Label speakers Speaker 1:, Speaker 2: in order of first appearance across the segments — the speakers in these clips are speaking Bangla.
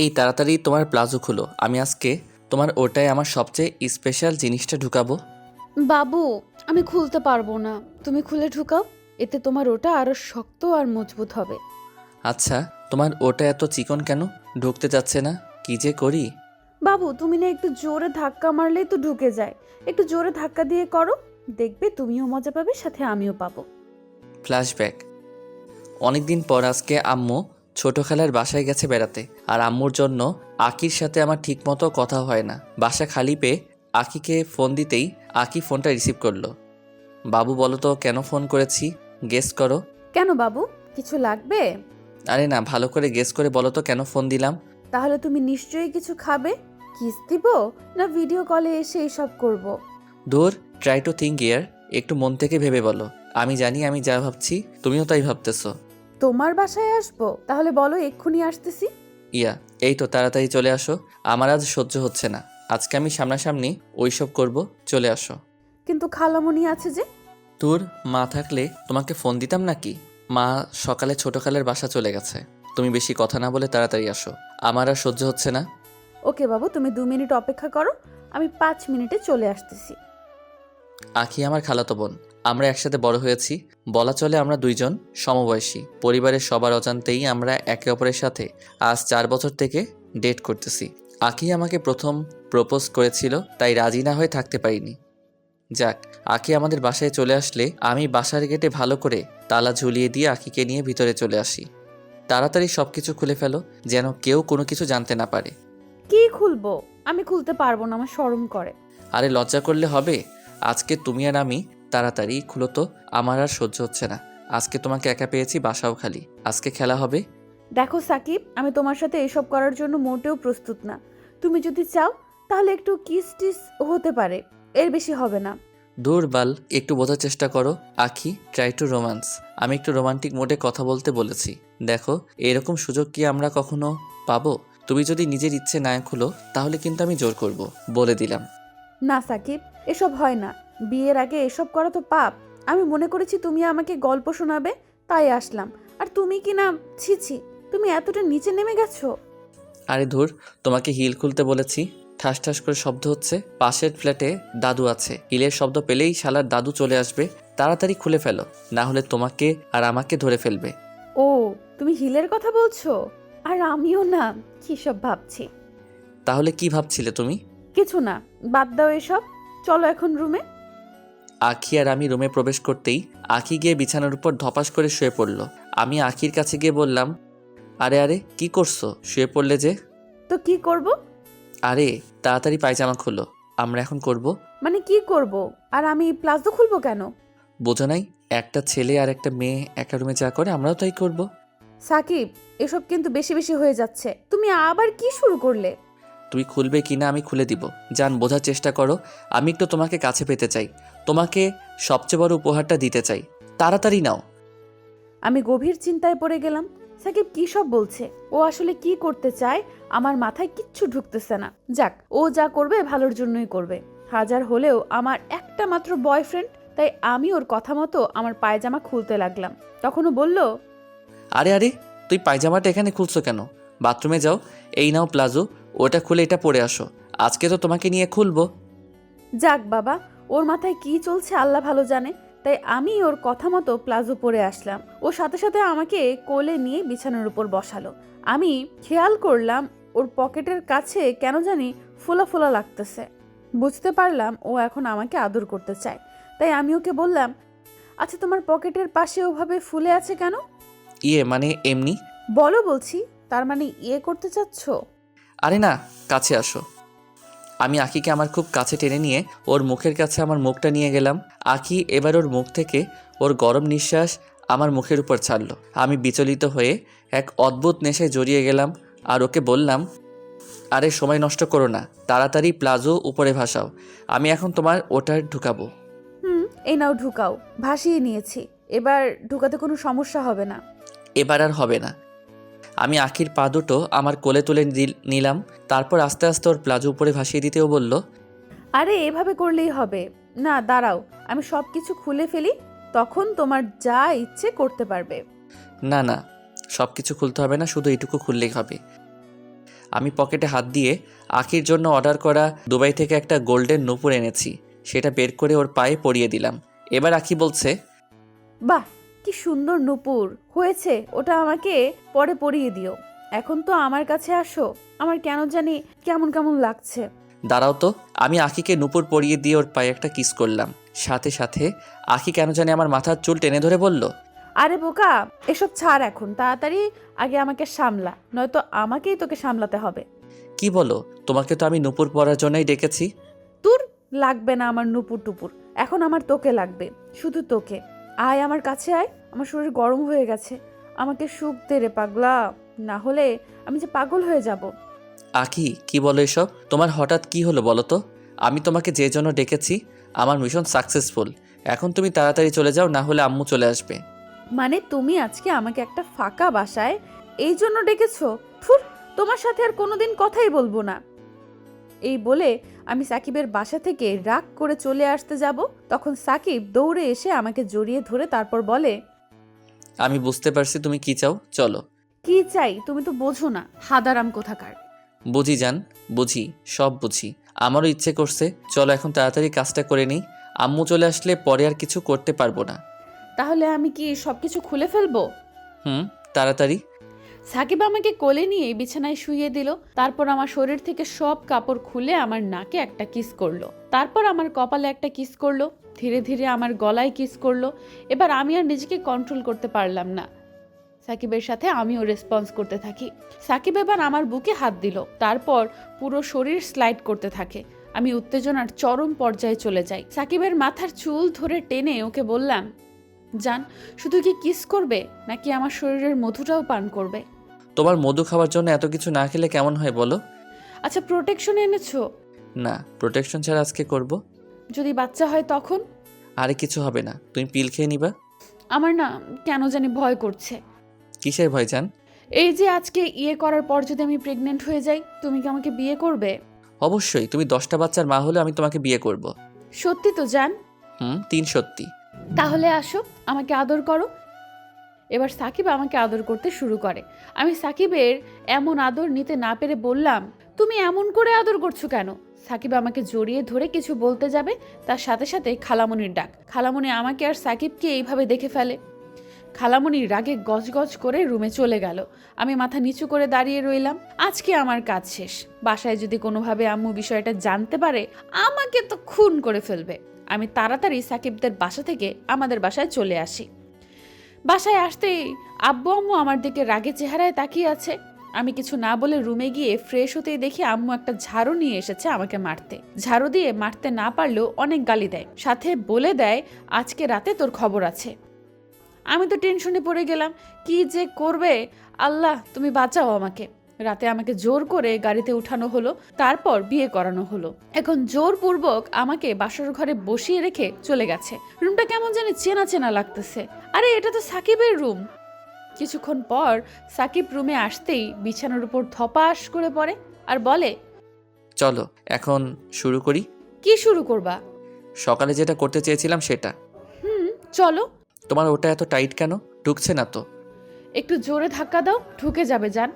Speaker 1: এই তাড়াতাড়ি তোমার প্লাজো খুলো, আমি আজকে তোমার ওটায় আমার সবচেয়ে স্পেশাল জিনিসটা ঢুকাবো।
Speaker 2: বাবু, আমি খুলতে পারবো না, তুমি খুলে ঢুকাও। এতে তোমার ওটা আরো শক্ত আর মজবুত হবে।
Speaker 1: আচ্ছা, তোমার ওটা এত চিকন কেন? ঢুকতে যাচ্ছে না, কি যে করি।
Speaker 2: বাবু, তুমি না একটু জোরে ধাক্কা মারলেই তো ঢুকে যায়। একটু জোরে ধাক্কা দিয়ে করো, দেখবে তুমিও মজা পাবে, সাথে আমিও পাবো।
Speaker 1: ফ্ল্যাশব্যাক। অনেকদিন পর আজকে আম্মু ছোট খালার বাসায় গেছে বেড়াতে, আর আম্মুর জন্য আকির সাথে আমার ঠিকমতো কথা হয় না। বাসা খালি পেয়ে আকিকে ফোন দিতেই আকি ফোনটা রিসিভ করলো। বাবু বলো তো কেন ফোন করেছি, গেস করো।
Speaker 2: কেন বাবু, কিছু লাগবে?
Speaker 1: আরে না, ভালো করে গেস করে বলো তো কেন ফোন দিলাম।
Speaker 2: তাহলে তুমি নিশ্চয়ই কিছু খাবে। কিস দিব, না ভিডিও কলে এসে এসব করব?
Speaker 1: দূর, ট্রাই টু থিঙ্ক ইয়ার। একটু মন থেকে ভেবে বলো। আমি জানি আমি যা ভাবছি তুমিও তাই ভাবতেছো।
Speaker 2: তোমার বাসায় আসবো? তাহলে বলো, এক্ষুনি আসতেছি।
Speaker 1: ইয়া, এই তো তাড়াতাড়ি চলে আসো। আমার আজ সহ্য হচ্ছে না। আজকে আমি সামনাসামনি ওইসব করব, চলে আসো।
Speaker 2: কিন্তু খালামণি আছে যে।
Speaker 1: তোর মা থাকলে তোমাকে ফোন দিতাম নাকি? মা সকালে ছোট খালের বাসা চলে গেছে। তুমি বেশি কথা না বলে তাড়াতাড়ি আসো, আমার আর সহ্য হচ্ছে না।
Speaker 2: ওকে বাবু, তুমি 2 মিনিট অপেক্ষা করো, আমি 5 মিনিটে চলে আসতেছি।
Speaker 1: আখি আমার খালাতো বোন। আমরা একসাথে বড় হয়েছি, বলা চলে আমরা দুইজন সমবয়সী। পরিবারের সবার অজান্তেই আমরা একে অপরের সাথে আজ 4 বছর থেকে ডেট করতেছি। আখি আমাকে প্রথম প্রপোজ করেছিল, তাই রাজি না হয়ে থাকতে পারিনি। যাক, আখি আমাদের বাসায় চলে আসলে আমি বাসার গেটে ভালো করে তালা ঝুলিয়ে দিয়ে আখিকে নিয়ে ভিতরে চলে আসি। তাড়াতাড়ি সব কিছু খুলে ফেলো, যেন কেউ কোনো কিছু জানতে না পারে।
Speaker 2: কি খুলবো? আমি খুলতে পারবো না, আমার শরম করে।
Speaker 1: আরে লজ্জা করলে হবে? আজকে তুমি আর আমি, তাড়াতাড়ি খুলো তো, আমার আর সহ্য হচ্ছে না। আজকে তোমাকে একা পেয়েছি, বাসাও খালি। আজকে খেলা হবে।
Speaker 2: দেখো সাকিব, আমি তোমার সাথে এসব করার জন্য মোটেও প্রস্তুত না। তুমি যদি চাও তাহলে একটু কিস টিস হতে পারে, এর বেশি হবে না।
Speaker 1: দূর বাল, একটু বোঝার চেষ্টা করো। আখি, ট্রাই টু রোম্যান্স। আমি একটু রোমান্টিক মোডে কথা বলতে বলেছি। দেখো, এরকম সুযোগ কি আমরা কখনো পাবো? তুমি যদি নিজের ইচ্ছে না খুলো তাহলে কিন্তু আমি জোর করব, বলে দিলাম।
Speaker 2: না সাকিব, এসব হয় না। বিয়ের আগে এসব করা তো পাপ। আমি মনে করেছি তুমি আমাকে গল্প শোনাবে, তাই আসলাম। আর তুমি কি না, ছি ছি, তুমি এতটা নিচে নেমে গেছো।
Speaker 1: আরে ধুর, তোমাকে হিল খুলতে বলেছি। ঠাস ঠাস করে শব্দ হচ্ছে। পাশের ফ্ল্যাটে দাদু আছে, হিলের শব্দ পেলেই শালার দাদু চলে আসবে। তাড়াতাড়ি খুলে ফেলো, না হলে তোমাকে আর আমাকে ধরে ফেলবে।
Speaker 2: ও, তুমি হিলের কথা বলছো? আর আমিও না, কি সব ভাবছি।
Speaker 1: তাহলে কি ভাবছিলে তুমি?
Speaker 2: কিছু না, বাদ দাও এসব। চলো এখন রুমে।
Speaker 1: আখি আর আমি রুমে প্রবেশ করতেই আখি গিয়ে বিছানার উপর ধপাস করে শুয়ে পড়ল। আমি আখির কাছে গিয়ে বললাম, আরে আরে কি করছো, শুয়ে পড়লে যে?
Speaker 2: তো কি করব?
Speaker 1: আরে তাড়াতাড়ি পায়জামা খোলো, আমরা এখন করব।
Speaker 2: মানে কি করব? আর আমি প্লাজো খুলবো কেন?
Speaker 1: বোঝো নাই, একটা ছেলে আর একটা মেয়ে একা রুমে যা করে আমরাও তাই করব।
Speaker 2: সাকিব, এসব কিন্তু বেশি বেশি হয়ে যাচ্ছে। তুমি আবার কি শুরু করলে?
Speaker 1: তুমি খুলবে কিনা আমি খুলে দিব। জান, বোঝার চেষ্টা করো। আমি একটু তোমাকে কাছে পেতে চাই, তোমাকে সবচেয়ে বড় উপহারটা দিতে চাই। তাড়াতাড়ি নাও।
Speaker 2: আমি গভীর চিন্তায় পড়ে গেলাম। সাকিব কি সব বলছে? ও আসলে কি করতে চায়? আমার মাথায় কিচ্ছু ঢুকতেছে না। যাক, ও যা করবে ভালোর জন্যই করবে। হাজার হলেও আমার একটা মাত্র বয়ফ্রেন্ড, তাই আমি ওর কথা মতো আমার পায়জামা খুলতে লাগলাম। তখন ও বলল,
Speaker 1: আরে আরে, তুই পায়জামাটা এখানে খুলছো কেন? বাথরুমে যাও, এই নাও প্লাজো, ওটা খুলে এটা পরে আসো। আজকে তো তোমাকে নিয়ে খুলবো।
Speaker 2: যাক বাবা, ওর মাথায় কি চলছে আল্লাহ ভালো জানে। তাই আমি ওর কথা মতো প্লাজো পরে আসলাম। ও সাথে সাথে আমাকে কোলে নিয়ে বিছানার উপর বসালো। আমি খেয়াল করলাম ওর পকেটের কাছে কেন জানি ফোলা ফোলা লাগতেছে। বুঝতে পারলাম ও এখন আমাকে আদর করতে চায়। তাই আমি ওকে বললাম, আচ্ছা তোমার পকেটের পাশে ওভাবে ফুলে আছে কেন?
Speaker 1: ইয়ে মানে এমনি।
Speaker 2: বলো বলছি, তার মানে ইয়ে করতে চাচ্ছ?
Speaker 1: আরে না, কাছে আসো। আমি আখিকে আমার খুব কাছে টেনে নিয়ে ওর মুখের কাছে আমার মুখটা নিয়ে গেলাম। আখি এবার ওর মুখ থেকে ওর গরম নিঃশ্বাস আমার মুখের উপর ছাড়লো। আমি বিচলিত হয়ে এক অদ্ভুত নেশায় জড়িয়ে গেলাম, আর ওকে বললাম, আরে সময় নষ্ট করো না, তাড়াতাড়ি প্লাজো উপরে ভাসাও। আমি এখন তোমার ওটার ঢুকাবো।
Speaker 2: হুম, এই নাও ঢুকাও। ভাসিয়ে নিয়েছি, এবার ঢুকাতে কোনো সমস্যা হবে না।
Speaker 1: এবার আর হবে না। আমি আখির পা দুটো আমার কোলে তুলে নিলাম। তারপর আস্তে আস্তে ওর প্লাজো উপরে ভাসিয়ে দিতেও বলল,
Speaker 2: আরে এভাবে করলেই হবে না, দাঁড়াও, আমি সব কিছু খুলে ফেলি, তখন তোমার যা ইচ্ছে করতে পারবে।
Speaker 1: না না, সব কিছু খুলতে হবে না, শুধু এইটুকু খুললেই হবে। আমি পকেটে হাত দিয়ে আখির জন্য অর্ডার করা দুবাই থেকে একটা গোল্ডেন নূপুর এনেছি, সেটা বের করে ওর পায়ে পরিয়ে দিলাম। এবার আখি বলছে,
Speaker 2: বাহ, কি সুন্দর নূপুর হয়েছে, ওটা আমাকে পরে পরিয়ে দিও। এখন তো আমার কাছে আসো, আমার কেন জানি কেমন কেমন লাগছে।
Speaker 1: দাঁড়াও তো। আমি আখিকে নূপুর পরিয়ে দিয়ে ওর পায়ে একটা কিস করলাম। সাথে সাথে আখি কেন জানি আমার মাথার চুল টেনে ধরে বলল,
Speaker 2: আরে বোকা, এসব ছাড় এখন, তাড়াতাড়ি আগে আমাকে সামলা, নয়তো আমাকেই তোকে সামলাতে হবে।
Speaker 1: কি বলো? তোমাকে তো আমি নূপুর পরার জন্যই ডেকেছি।
Speaker 2: তোর লাগবে না আমার নুপুর টুপুর, এখন আমার তোকে লাগবে, শুধু তোকে। আয় আমার কাছে আয়, আমার শরীর গরম হয়ে গেছে, আমাকে সুখ দে রে পাগলা, না হলে আমি যে পাগল হয়ে যাব।
Speaker 1: আখি, কি বলো এসব? তোমার হঠাৎ কি হলো বলো তো? আমি তোমাকে যে জন্য ডেকেছি, আমার মিশন সাকসেসফুল। এখন তুমি তাড়াতাড়ি চলে যাও, না হলে আম্মু চলে আসবে।
Speaker 2: মানে তুমি আজকে আমাকে একটা ফাঁকা বাসায় এই জন্য ডেকেছো? থুর, তোমার সাথে আর কোনোদিন কথাই বলবো না। এই বলে আমি সাকিবের বাসা থেকে রাগ করে চলে আসতে যাব, তখন সাকিব দৌড়ে এসে আমাকে জড়িয়ে ধরে তারপর বলে,
Speaker 1: আমি বুঝতে পারছি তুমি কি চাও, চলো।
Speaker 2: কি চাই তুমি তো বোঝো না, হাদারাম কোথাকার।
Speaker 1: বুঝি জান, বুঝি, সব বুঝি। আমারও ইচ্ছে করছে, চলো এখন তাড়াতাড়ি কাজটা করে নিই। আম্মু চলে আসলে পরে আর কিছু করতে পারবো না।
Speaker 2: তাহলে আমি কি সবকিছু খুলে ফেলবো?
Speaker 1: তাড়াতাড়ি।
Speaker 2: সাকিব আমাকে কোলে নিয়ে বিছানায় শুইয়ে দিল, তারপর আমার শরীর থেকে সব কাপড় খুলে আমার নাকে একটা কিস করলো, তারপর আমার কপালে একটা কিস করলো, ধীরে ধীরে আমার গলায় কিস করলো। এবার আমি আর নিজেকে কন্ট্রোল করতে পারলাম না, সাকিবের সাথে আমিও রেসপন্স করতে থাকি। সাকিব এবার আমার বুকে হাত দিল, তারপর পুরো শরীর স্লাইড করতে থাকে। আমি উত্তেজনার চরম পর্যায়ে চলে যাই। সাকিবের মাথার চুল ধরে টেনে ওকে বললাম, জান, শুধু কি কিস করবে নাকি আমার শরীরের মধুটাও পান করবে?
Speaker 1: তোমার মধু খাওয়ার জন্য এত কিছু না খেলে কেমন হয় বলো?
Speaker 2: আচ্ছা, প্রোটেকশন এনেছো?
Speaker 1: না, প্রোটেকশন ছাড়া আজকে করব।
Speaker 2: যদি বাচ্চা হয় তখন?
Speaker 1: আরে কিছু হবে না, তুমি পিল খেয়ে নিবা।
Speaker 2: আমার না কেন জানি ভয় করছে।
Speaker 1: কিসের ভয় জান?
Speaker 2: এই যে আজকে ইয়ে করার পর যদি আমি প্রেগনেন্ট হয়ে যাই, তুমি কি আমাকে বিয়ে করবে?
Speaker 1: অবশ্যই, তুমি 10টা বাচ্চার মা হলে আমি তোমাকে বিয়ে করব।
Speaker 2: সত্যি তো জান?
Speaker 1: 3 সত্যি।
Speaker 2: তাহলে আসো, আমাকে আদর করো। এবার সাকিব আমাকে আদর করতে শুরু করে। আমি সাকিবের এমন আদর নিতে না পেরে বললাম, তুমি এমন করে আদর করছো কেন? সাকিব আমাকে জড়িয়ে ধরে কিছু বলতে যাবে, তার সাথে সাথে খালামণির ডাক। খালামণি আমাকে আর সাকিবকে এইভাবে দেখে ফেলে। খালামণি রাগে গজগজ করে রুমে চলে গেল। আমি মাথা নিচু করে দাঁড়িয়ে রইলাম। আজকে আমার কাজ শেষ। বাসায় যদি কোনোভাবে আম্মু বিষয়টা জানতে পারে, আমাকে তো খুন করে ফেলবে। আমি তাড়াতাড়ি সাকিবদের বাসা থেকে আমাদের বাসায় চলে আসি। বাসায় আসতেই আব্বু আম্মু আমার দিকে রাগে চেহারায় তাকিয়ে আছে। আমি কিছু না বলে রুমে গিয়ে ফ্রেশ হতেই দেখি আম্মু একটা ঝাড়ু নিয়ে এসেছে আমাকে মারতে। ঝাড়ু দিয়ে মারতে না পারলেও অনেক গালি দেয়, সাথে বলে দেয় আজকে রাতে তোর খবর আছে। আমি তো টেনশনে পড়ে গেলাম, কি যে করবে। আল্লাহ তুমি বাঁচাও আমাকে। রাতে আমাকে জোর করে গাড়িতে উঠানো হলো, তারপর বিয়ে করানো হলো। এখন জোরপূর্বক আমাকে বাসর ঘরে বসিয়ে রেখে চলে গেছে। রুমটা কেমন জানি চেনা চেনা লাগতেছে। আরে এটা তো সাকিবের রুম। কিছুক্ষণ পর সাকিব রুমে আসতেই বিছানার উপর ধপাস করে পড়ে আর বলে,
Speaker 1: চলো এখন শুরু করি।
Speaker 2: কি শুরু করবা?
Speaker 1: সকালে যেটা করতে চেয়েছিলাম সেটা।
Speaker 2: চলো।
Speaker 1: তোমার ওটা এত টাইট কেন? ঢুকছে না তো?
Speaker 2: একটু জোরে ধাক্কা দাও, ঢুকে যাবে জান।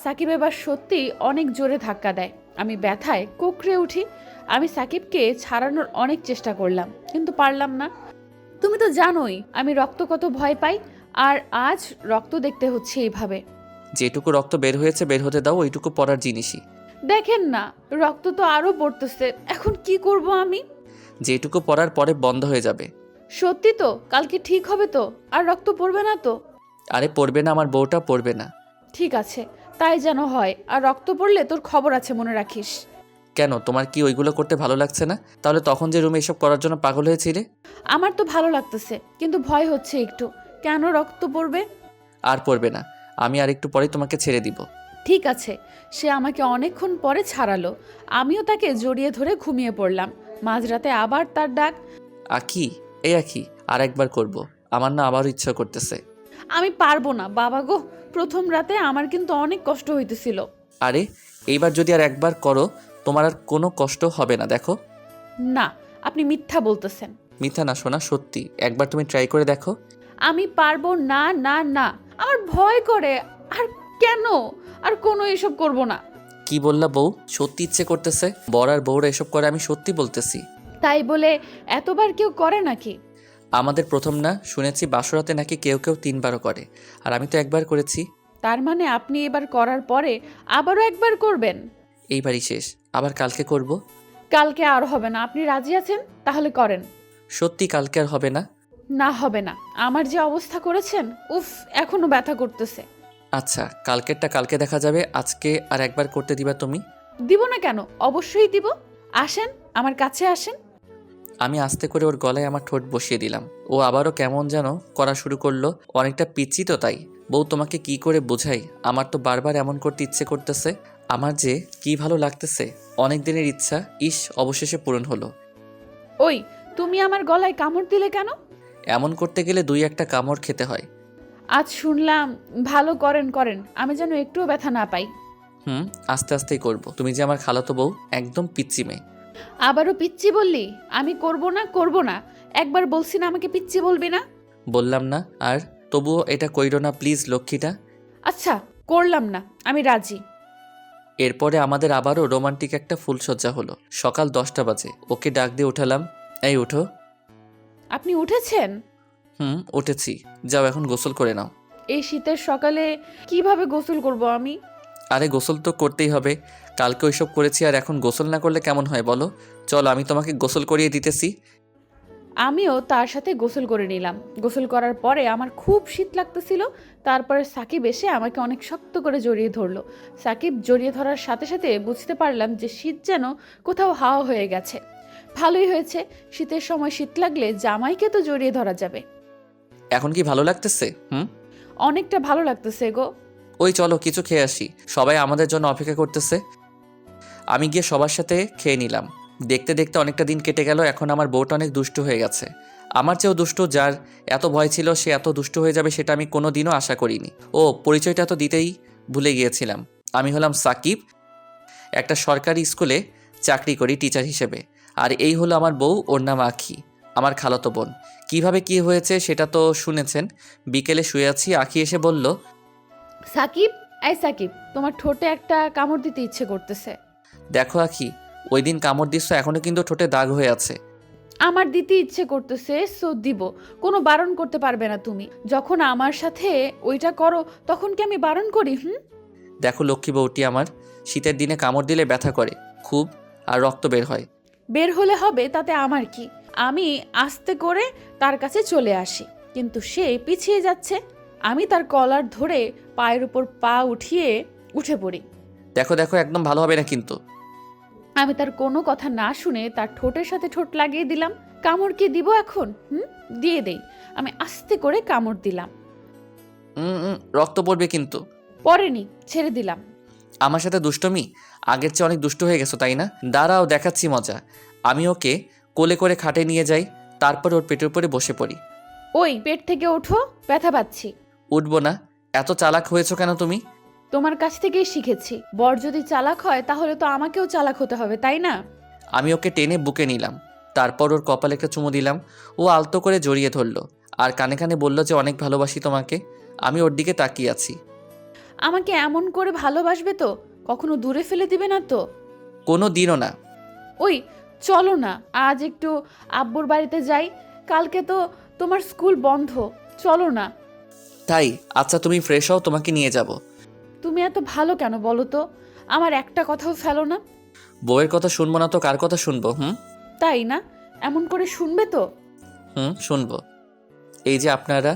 Speaker 2: সাকিব এবার সত্যি অনেক জোরে ধাক্কা দেয়। আমি ব্যথায় কোকড়ে উঠি। আমি সাকিবকে ছাড়ানোর অনেক চেষ্টা করলাম, কিন্তু পারলাম না। তুমি তো জানোই আমি রক্ত কত ভয় পাই, আর আজ রক্ত দেখতে হচ্ছে এইভাবে।
Speaker 1: যেটুকু রক্ত বের হয়েছে বের হতে দাও, ওইটুকু পড়ার জিনিসই।
Speaker 2: দেখেন না, রক্ত তো আরো পড়তেছে। এখন কি করব আমি?
Speaker 1: যেটুকু পড়ার পরে বন্ধ হয়ে যাবে।
Speaker 2: সত্যি তো? কালকে ঠিক হবে তো? আর রক্ত পড়বে না তো?
Speaker 1: আরে পড়বে না, আমার বউটা পড়বে না।
Speaker 2: ঠিক আছে, তাই যেন হয়। আর রক্ত পড়লে তোর খবর আছে, মনে রাখিস।
Speaker 1: কেন, তোমার কি ওইগুলো করতে ভালো লাগছে না? তাহলে তখন যে রুমে এসব করার জন্য পাগল হয়েছিলে।
Speaker 2: আমার তো ভালো লাগতেছে, কিন্তু ভয় হচ্ছে একটু। কেন রক্ত পড়বে?
Speaker 1: আর পড়বে না, আমি আর একটু পরেই তোমাকে ছেড়ে দিব।
Speaker 2: ঠিক আছে। সে আমাকে অনেকক্ষণ পরে ছাড়ালো। আমিও তাকে জড়িয়ে ধরে ঘুমিয়ে পড়লাম। মাঝরাতে আবার তার ডাক,
Speaker 1: আখি, এই আখি, আর একবার করব। আমার না আবারও ইচ্ছা করতেছে।
Speaker 2: আমি পারবো না বাবা গো। প্রথম রাতে আমার কিন্তু অনেক কষ্ট হইতেছিল।
Speaker 1: আরে এইবার যদি আর একবার করো, তোমার আর কোনো কষ্ট হবে না, দেখো।
Speaker 2: না, আপনি মিথ্যা বলতেছেন।
Speaker 1: মিথ্যা না শোনা, সত্যি। একবার তুমি ট্রাই করে দেখো।
Speaker 2: আমি পারবো না, না না, আমার ভয় করে। আর কেন? আর কোনো এসব করব না।
Speaker 1: কি বললা বউ? সত্যি ইচ্ছে করতেছে? বর আর বউরা এসব করে আমি সত্যি বলতেছি।
Speaker 2: তাই বলে এতবার কেউ করে নাকি?
Speaker 1: আমাদের প্রথম না, শুনেছি বাসরাতে নাকি কেউ কেউ 3বারও করে, আর আমি তো একবার করেছি।
Speaker 2: তার মানে আপনি এবার করার পরে আবারও একবার করবেন?
Speaker 1: এইবারই শেষ, আবার কালকে করব।
Speaker 2: কালকে আর হবে না। আপনি রাজি আছেন? তাহলে করেন।
Speaker 1: সত্যি কালকে আর হবে না?
Speaker 2: না, হবে না। আমার যে অবস্থা করেছেন, উফ, এখনো ব্যথা করতেছে।
Speaker 1: আচ্ছা, কালকেরটা কালকে দেখা যাবে, আজকে আর একবার করতে দিবা তুমি?
Speaker 2: দিব না কেন? অবশ্যই দিব। আসেন, আমার কাছে আসেন।
Speaker 1: আমি আস্তে করে ওর গলায় আমার ঠোঁট বসিয়ে দিলাম। ও আবারও কেমন যেন করা শুরু করলো। অনেকটা পিচ্ছি তো তাই। বউ, তোমাকে কি করে বোঝাই, আমার তো বারবার এমন করতে ইচ্ছে করতেছে। আমার যে কি ভালো লাগতেছে। অনেক দিনের ইচ্ছা ইস অবশেষে পূরণ হলো।
Speaker 2: ওই, তুমি আমার গলায় কামড় দিলে কেন?
Speaker 1: এমন করতে গেলে 2-1টা কামড় খেতে হয়।
Speaker 2: আজ শুনলাম ভালো করেন করেন, আমি যেন একটুও ব্যথা না পাই।
Speaker 1: আস্তে আস্তেই করব। তুমি যে আমার খালাতো বউ, একদম পিচ্ছি মেয়ে।
Speaker 2: আবারও পিচ্চি বললি? আমি করব না, করব না। একবার বলছি না আমাকে পিচ্চি বলবি না?
Speaker 1: বললাম না? আর তবুও এটা কইরো না প্লিজ, লক্ষ্মীটা।
Speaker 2: আচ্ছা, করলাম না, আমি রাজি।
Speaker 1: এরপরে আমাদের আবারও রোমান্টিক একটা ফুলসজ্জা হলো। সকাল 10টা বাজে। ওকে ডাক দিয়ে উঠালাম। এই উঠো।
Speaker 2: আপনি উঠেছেন?
Speaker 1: উঠেছি। যাও এখন গোসল করে নাও।
Speaker 2: এই শীতের সকালে কিভাবে গোসল করব আমি?
Speaker 1: আরে গোসল তো করতেই হবে। কালকে ওইসব করেছি, আর এখন গোসল না করলে কেমন হয় বলো? চলো আমি তোমাকে গোসল করিয়ে দিতেছি।
Speaker 2: আমিও তার সাথে গোসল করে নিলাম। গোসল করার পরে আমার খুব শীত লাগতেছিল। তারপরে সাকিব এসে আমাকে অনেক শক্ত করে জড়িয়ে ধরলো। সাকিব জড়িয়ে ধরার সাথে সাথে বুঝতে পারলাম যে শীত যেন কোথাও হাওয়া হয়ে গেছে। ভালোই হয়েছে, শীতের সময় শীত লাগলে জামাইকে তো জড়িয়ে ধরা যাবে।
Speaker 1: এখন কি ভালো লাগতেছে?
Speaker 2: অনেকটা ভালো লাগতেছে গো।
Speaker 1: ওই চলো কিছু খেয়ে আসি, সবাই আমাদের জন্য অপেক্ষা করতেছে। আমি গিয়ে সবার সাথে খেয়ে নিলাম। দেখতে দেখতে অনেকটা দিন কেটে গেল। এখন আমার বউটা অনেক দুষ্টু হয়ে গেছে। আমার চেয়েও দুষ্টু। যার এত ভয় ছিল সে এত দুষ্টু হয়ে যাবে সেটা আমি কোনো দিনও আশা করিনি। ও পরিচয়টা তো দিতেই ভুলে গিয়েছিলাম। আমি হলাম সাকিব, একটা সরকারি স্কুলে চাকরি করি টিচার হিসেবে। আর এই হলো আমার বউ, ওর নাম আখি, আমার খালাতো বোন। কিভাবে কি হয়েছে সেটা তো শুনেছেন। বিকেলে শুয়ে আছি, আখি এসে বলল,
Speaker 2: সাকিব, এই সাকিব, তোমার ঠোঁটে একটা কামড় দিতে ইচ্ছে করতেছে।
Speaker 1: দেখো আখি, ওই দিন কামড় দিচ্ছ, এখনও কিন্তু ঠোঁটে দাগ হয়ে আছে।
Speaker 2: আমার দিতে ইচ্ছে করতেছে, সো দিব। কোনো বারণ করতে পারবে না তুমি। যখন আমার সাথে ওইটা করো তখন কি আমি বারণ করি?
Speaker 1: দেখো লক্ষ্মী বউটি আমার, শীতের দিনে কামড় দিলে ব্যথা করে খুব, আর রক্ত বের হয়।
Speaker 2: বের হলে হবে, তাতে আমার কি? আমি আস্তে করে তার কাছে চলে আসি, কিন্তু সে পিছিয়ে যাচ্ছে। আমি তার কলার ধরে পায়ের উপর পা উঠিয়ে উঠে পড়ি।
Speaker 1: দেখো দেখো, একদম ভালো হবে না কিন্তু।
Speaker 2: আমি তার কোনো কথা না শুনে তার ঠোঁটের সাথে ঠোঁট লাগিয়ে দিলাম। কামড় কি দিব এখন? দিয়ে দেই। আমি আস্তে করে কামড় দিলাম।
Speaker 1: রক্ত পড়বে কিন্তু।
Speaker 2: পরেনি, ছেড়ে দিলাম।
Speaker 1: আমার সাথে দুষ্টমি? আগের চেয়ে অনেক দুষ্ট হয়ে গেছো তাই না? দাঁড়াও দেখাচ্ছি মজা। আমি ওকে কোলে করে খাটে নিয়ে যাই, তারপর ওর পেটের উপরে বসে পড়ি।
Speaker 2: ওই, পেট থেকে ওঠো, ব্যথা পাচ্ছি।
Speaker 1: উঠবো না। এত চালাক হয়েছো কেন তুমি?
Speaker 2: তোমার কাছ থেকেই শিখেছি। বর যদি চালাক হয় তাহলে তো আমাকেও চালাক হতে হবে, তাই না?
Speaker 1: আমি ওকে টেনে বুকে নিলাম, তারপর ওর কপালে একটা চুমু দিলাম। ও আলতো করে জড়িয়ে ধরলো, আর কানে কানে বলল যে অনেক ভালোবাসি তোমাকে। আমি ওর দিকে তাকিয়ে আছি।
Speaker 2: আমাকে এমন করে ভালোবাসবে তো? কখনো দূরে ফেলে দিবে না তো?
Speaker 1: কোনো দিনও না।
Speaker 2: ওই, চলো না, আজ একটু আব্বুর বাড়িতে যাই। কালকে তো তোমার স্কুল বন্ধ। চলো না।
Speaker 1: তাই? আচ্ছা তুমি ফ্রেশ হও, তোমাকে নিয়ে যাব।
Speaker 2: তুমি এত ভালো কেন বলো তো? আমার একটা কথাও ফেলো না।
Speaker 1: বউয়ের কথা শুনবো না তো কার কথা শুনবো?
Speaker 2: তাই না? এমন করে শুনবে তো?
Speaker 1: শুনবো। এই যে আপনারা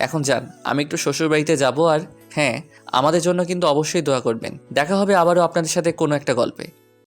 Speaker 1: এখন যান, আমি একটু শ্বশুর বাড়িতে যাবো। আর হ্যাঁ, আমাদের জন্য কিন্তু অবশ্যই দোয়া করবেন। দেখা হবে আবারও আপনাদের সাথে কোনো একটা গল্পে।